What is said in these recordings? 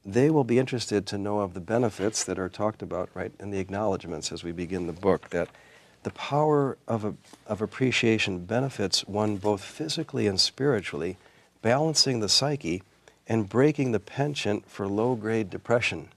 they will be interested to know of the benefits that are talked about right in the acknowledgments as we begin the book, that the power of appreciation benefits one both physically and spiritually, balancing the psyche and breaking the penchant for low-grade depression.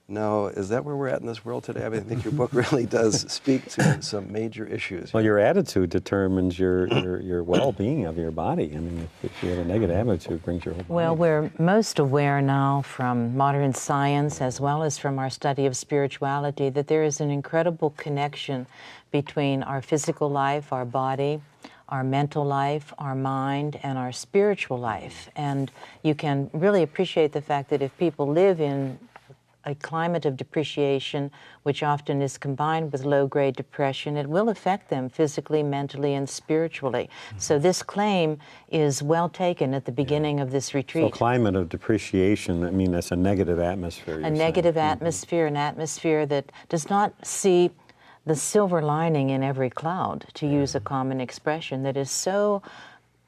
Now, is that where we're at in this world today? I mean, I think your book really does speak to some major issues. Well, your attitude determines your well-being of your body. I mean, if you have a negative attitude, it brings your whole body. Well, we're most aware now from modern science as well as from our study of spirituality that there is an incredible connection between our physical life, our body, our mental life, our mind, and our spiritual life. And you can really appreciate the fact that if people live in a climate of depreciation, which often is combined with low-grade depression, it will affect them physically, mentally, and spiritually. So this claim is well taken at the beginning of this retreat. So climate of depreciation, I mean, that's a negative atmosphere. A negative atmosphere, an atmosphere that does not see the silver lining in every cloud, to use a common expression, that is so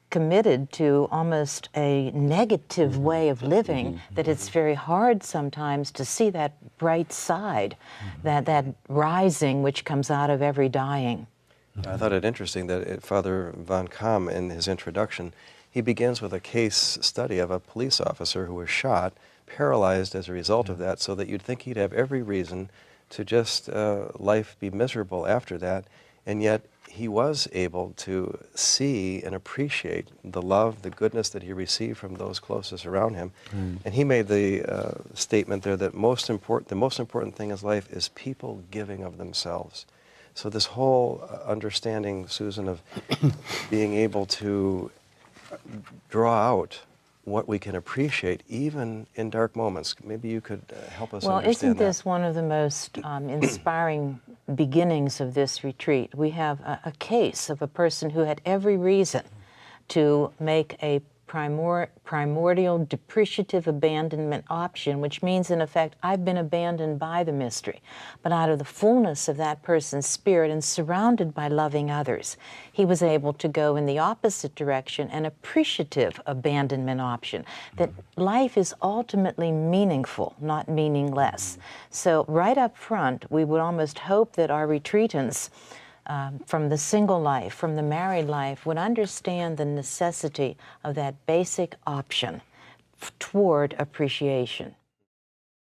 committed to almost a negative way of living that it's very hard sometimes to see that bright side, that rising which comes out of every dying. I thought it interesting that Father Von Kamm, in his introduction, he begins with a case study of a police officer who was shot, paralyzed as a result of that, so that you'd think he'd have every reason to just life be miserable after that, and yet he was able to see and appreciate the love, the goodness that he received from those closest around him. And he made the statement there that the most important thing in life is people giving of themselves. So this whole understanding, Susan, of being able to draw out what we can appreciate even in dark moments. Maybe you could help us understand that. Well, isn't this one of the most inspiring beginnings of this retreat? We have a case of a person who had every reason to make a primordial depreciative abandonment option, which means, in effect, I've been abandoned by the mystery. But out of the fullness of that person's spirit and surrounded by loving others, he was able to go in the opposite direction, an appreciative abandonment option, that life is ultimately meaningful, not meaningless. So right up front, we would almost hope that our retreatants from the single life, from the married life, would understand the necessity of that basic option toward appreciation.